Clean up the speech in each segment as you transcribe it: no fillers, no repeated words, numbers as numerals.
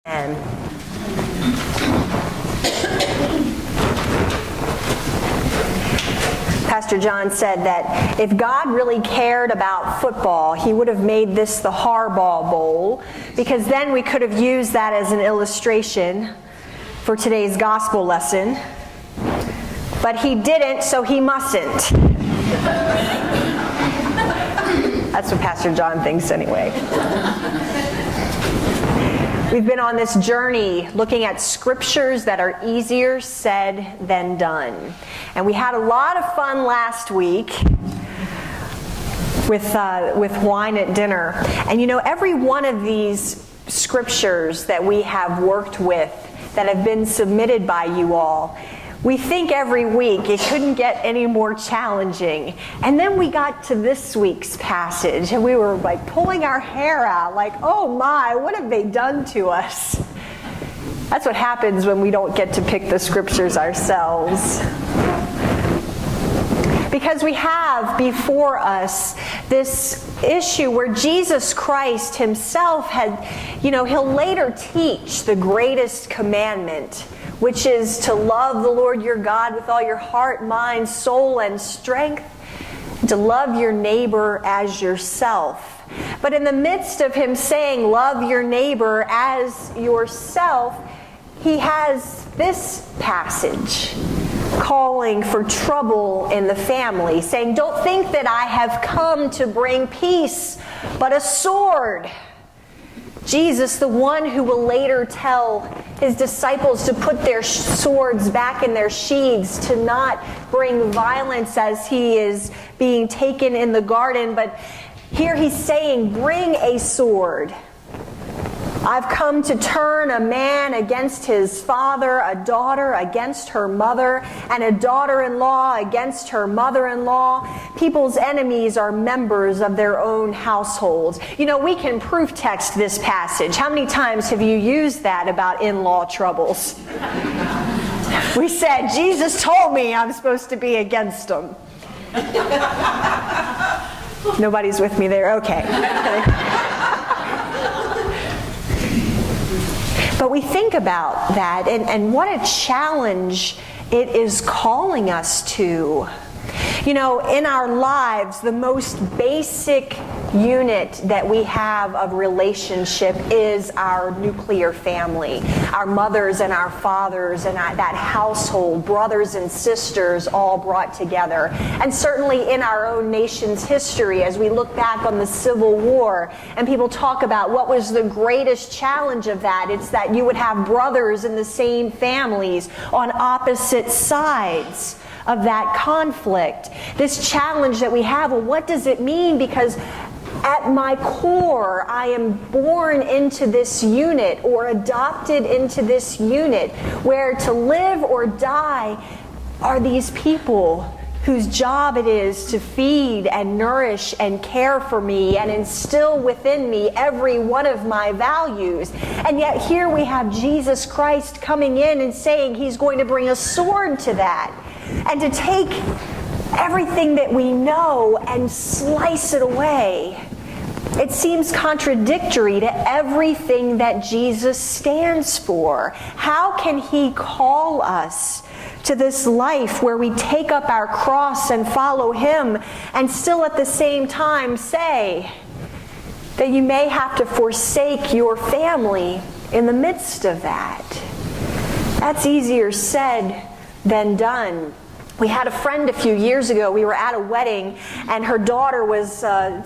And Pastor John said that if God really cared about football, he would have made this the Harbaugh Bowl, because then we could have used that as an illustration for today's gospel lesson. But he didn't, so he mustn't. That's what Pastor John thinks anyway. We've been on this journey looking at scriptures that are easier said than done. And we had a lot of fun last week with wine at dinner. And you know, every one of these scriptures that we have worked with that have been submitted by you all, we think every week it couldn't get any more challenging. And then we got to this week's passage and we were like pulling our hair out like, oh my, what have they done to us? That's what happens when we don't get to pick the scriptures ourselves. Because we have before us this issue where Jesus Christ himself he'll later teach the greatest commandment, which is to love the Lord your God with all your heart, mind, soul, and strength, and to love your neighbor as yourself. But in the midst of him saying, love your neighbor as yourself, he has this passage calling for trouble in the family, saying, don't think that I have come to bring peace, but a sword. Jesus, the one who will later tell his disciples to put their swords back in their sheaths, to not bring violence as he is being taken in the garden. But here he's saying, bring a sword. I've come to turn a man against his father, a daughter against her mother, and a daughter-in-law against her mother-in-law. People's enemies are members of their own households. You know, we can proof text this passage. How many times have you used that about in-law troubles? We said, Jesus told me I'm supposed to be against them. Nobody's with me there? Okay. But we think about that and what a challenge it is calling us to. You know, in our lives, the most basic unit that we have of relationship is our nuclear family. Our mothers and our fathers and that household, brothers and sisters all brought together. And certainly in our own nation's history, as we look back on the Civil War and people talk about what was the greatest challenge of that, it's that you would have brothers in the same families on opposite sides of that conflict. This challenge that we have, well, what does it mean? Because at my core, I am born into this unit or adopted into this unit where to live or die are these people whose job it is to feed and nourish and care for me and instill within me every one of my values. And yet here we have Jesus Christ coming in and saying he's going to bring a sword to that and to take everything that we know and slice it away. It seems contradictory to everything that Jesus stands for. How can he call us to this life where we take up our cross and follow him and still at the same time say that you may have to forsake your family in the midst of that? That's easier said than done. We had a friend a few years ago. We were at a wedding, and her daughter was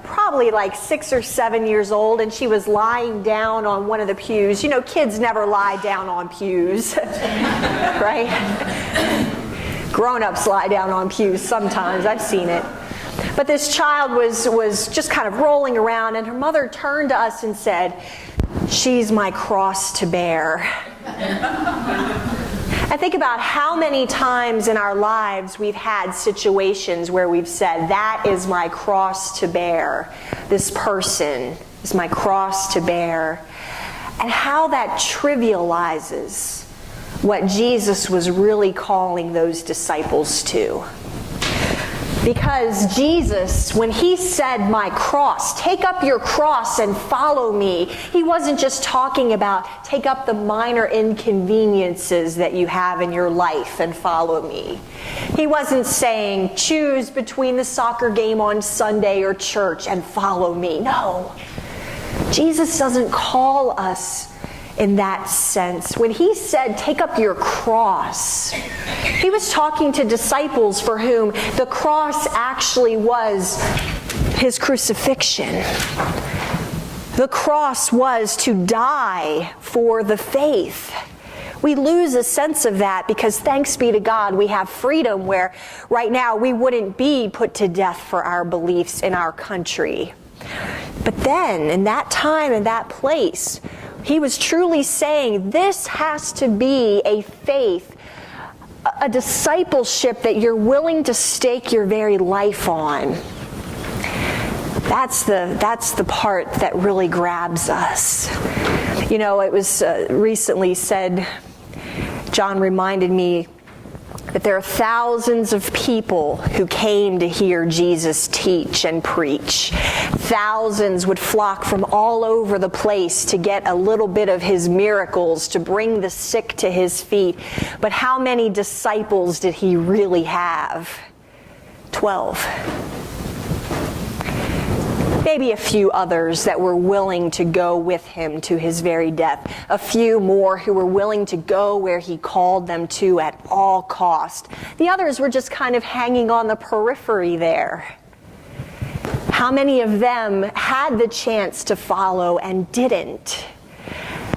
probably like 6 or 7 years old, and she was lying down on one of the pews. You know, kids never lie down on pews, right? Grown-ups lie down on pews sometimes. I've seen it. But this child was just kind of rolling around, and her mother turned to us and said, "She's my cross to bear." I think about how many times in our lives we've had situations where we've said, that is my cross to bear. This person is my cross to bear. And how that trivializes what Jesus was really calling those disciples to. Because Jesus, when he said, my cross, take up your cross and follow me, he wasn't just talking about take up the minor inconveniences that you have in your life and follow me. He wasn't saying choose between the soccer game on Sunday or church and follow me. No. Jesus doesn't call us in that sense. When he said, take up your cross, he was talking to disciples for whom the cross actually was his crucifixion. The cross was to die for the faith. We lose a sense of that because thanks be to God, we have freedom where right now we wouldn't be put to death for our beliefs in our country. But then, in that time, in that place, he was truly saying this has to be a faith, a discipleship that you're willing to stake your very life on. That's the part that really grabs us. You know, it was recently said, John reminded me that there are thousands of people who came to hear Jesus teach and preach. Thousands would flock from all over the place to get a little bit of his miracles, to bring the sick to his feet. But how many disciples did he really have? 12. Maybe a few others that were willing to go with him to his very death. A few more who were willing to go where he called them to at all cost. The others were just kind of hanging on the periphery there. How many of them had the chance to follow and didn't?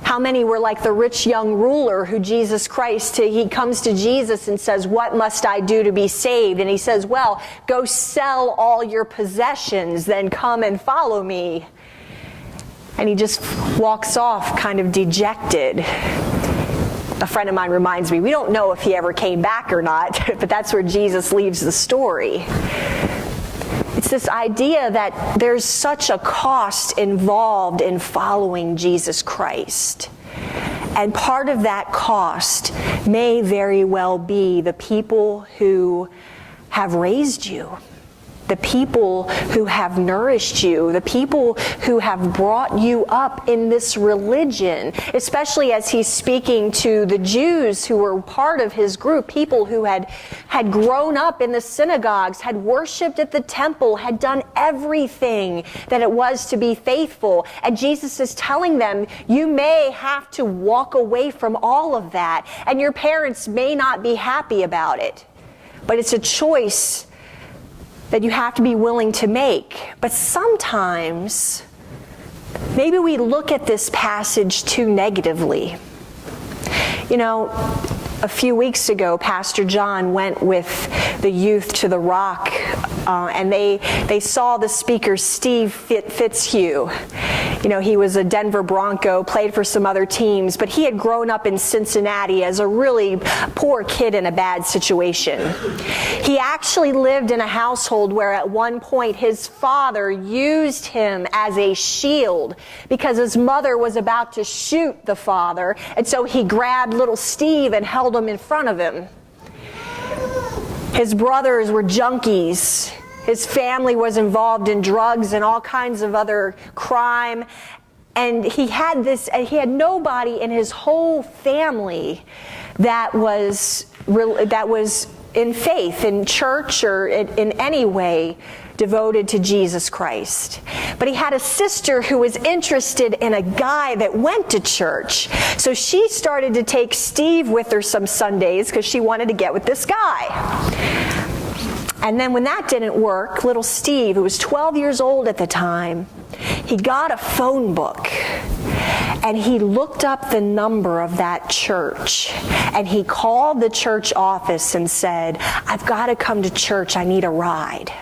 How many were like the rich young ruler who Jesus Christ, he comes to Jesus and says, what must I do to be saved? And he says, well, go sell all your possessions, then come and follow me. And he just walks off kind of dejected. A friend of mine reminds me, we don't know if he ever came back or not, but that's where Jesus leaves the story. It's this idea that there's such a cost involved in following Jesus Christ. And part of that cost may very well be the people who have raised you, the people who have nourished you, the people who have brought you up in this religion, especially as he's speaking to the Jews who were part of his group, people who had grown up in the synagogues, had worshipped at the temple, had done everything that it was to be faithful. And Jesus is telling them, you may have to walk away from all of that, and your parents may not be happy about it. But it's a choice that you have to be willing to make. But sometimes, maybe we look at this passage too negatively. You know, a few weeks ago, Pastor John went with the youth to the Rock, and they saw the speaker, Steve Fitzhugh. You know, he was a Denver Bronco, played for some other teams, but he had grown up in Cincinnati as a really poor kid in a bad situation. He actually lived in a household where at one point his father used him as a shield because his mother was about to shoot the father, and so he grabbed little Steve and held him in front of him. His brothers were junkies. His family was involved in drugs and all kinds of other crime. And he had nobody in his whole family that was in faith, in church, or in any way devoted to Jesus Christ. But he had a sister who was interested in a guy that went to church. So she started to take Steve with her some Sundays because she wanted to get with this guy. And then when that didn't work, little Steve, who was 12 years old at the time, he got a phone book and he looked up the number of that church, and he called the church office and said, I've got to come to church, I need a ride.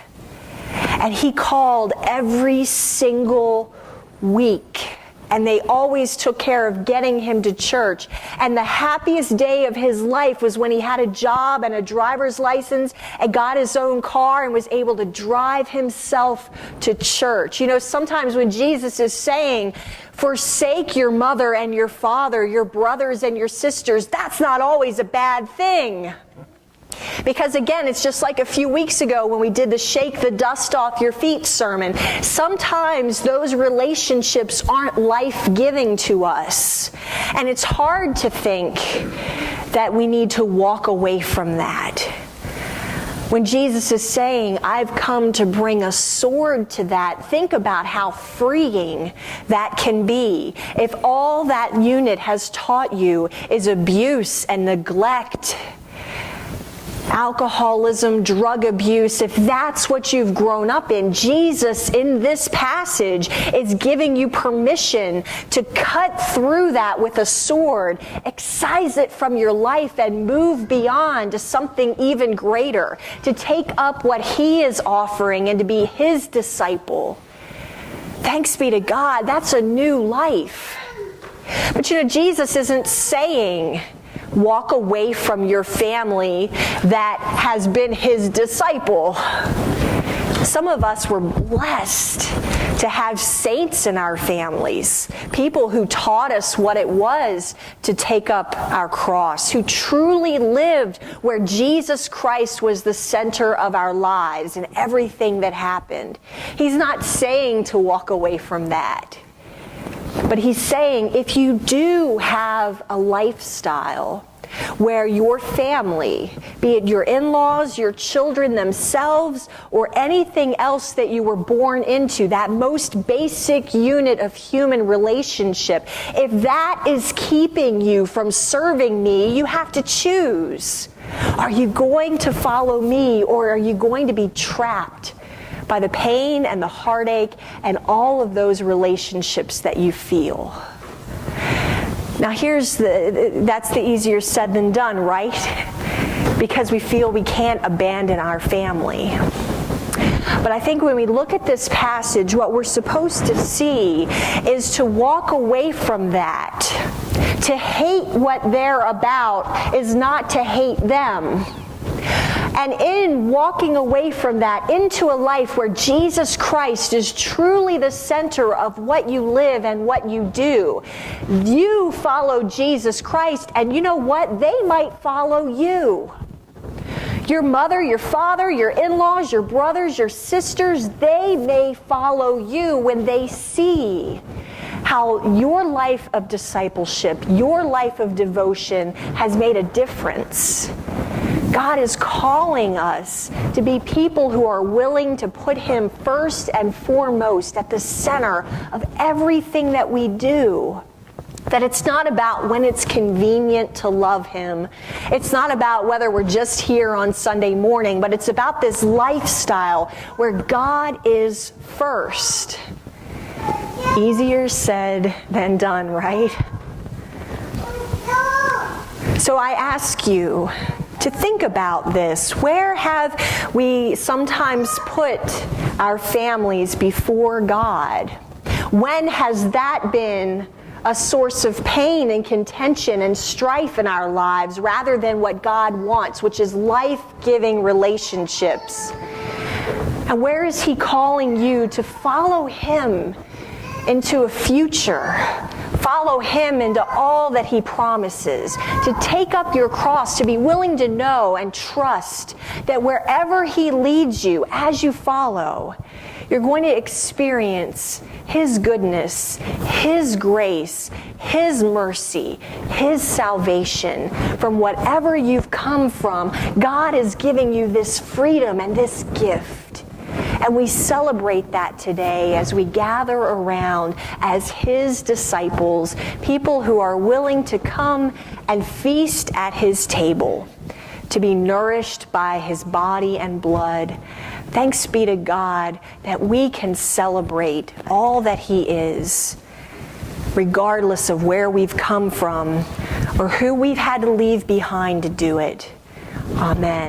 And he called every single week, and they always took care of getting him to church. And the happiest day of his life was when he had a job and a driver's license and got his own car and was able to drive himself to church. You know, sometimes when Jesus is saying, forsake your mother and your father, your brothers and your sisters, that's not always a bad thing. Because again, it's just like a few weeks ago when we did the shake the dust off your feet sermon. Sometimes those relationships aren't life-giving to us. And it's hard to think that we need to walk away from that. When Jesus is saying, I've come to bring a sword to that, think about how freeing that can be. If all that unit has taught you is abuse and neglect, alcoholism, drug abuse, if that's what you've grown up in, Jesus in this passage is giving you permission to cut through that with a sword, excise it from your life and move beyond to something even greater, to take up what he is offering and to be his disciple. Thanks be to God, that's a new life. But Jesus isn't saying, walk away from your family that has been his disciple. Some of us were blessed to have saints in our families, people who taught us what it was to take up our cross, who truly lived where Jesus Christ was the center of our lives and everything that happened. He's not saying to walk away from that. But he's saying if you do have a lifestyle where your family, be it your in-laws, your children themselves, or anything else that you were born into, that most basic unit of human relationship, if that is keeping you from serving me, you have to choose. Are you going to follow me, or are you going to be trapped by the pain and the heartache and all of those relationships that you feel? Now that's the easier said than done, right? Because we feel we can't abandon our family. But I think when we look at this passage, what we're supposed to see is to walk away from that. To hate what they're about is not to hate them. And in walking away from that into a life where Jesus Christ is truly the center of what you live and what you do, you follow Jesus Christ, and you know what? They might follow you. Your mother, your father, your in-laws, your brothers, your sisters, they may follow you when they see how your life of discipleship, your life of devotion has made a difference. God is calling us to be people who are willing to put him first and foremost at the center of everything that we do. That it's not about when it's convenient to love him. It's not about whether we're just here on Sunday morning, but it's about this lifestyle where God is first. Easier said than done, right? So I ask you to think about this. Where have we sometimes put our families before God? When has that been a source of pain and contention and strife in our lives rather than what God wants, which is life-giving relationships? And where is he calling you to follow him into a future? Follow him into all that he promises, to take up your cross, to be willing to know and trust that wherever he leads you as you follow, you're going to experience his goodness, his grace, his mercy, his salvation. From whatever you've come from, God is giving you this freedom and this gift. And we celebrate that today as we gather around as his disciples, people who are willing to come and feast at his table, to be nourished by his body and blood. Thanks be to God that we can celebrate all that he is, regardless of where we've come from or who we've had to leave behind to do it. Amen.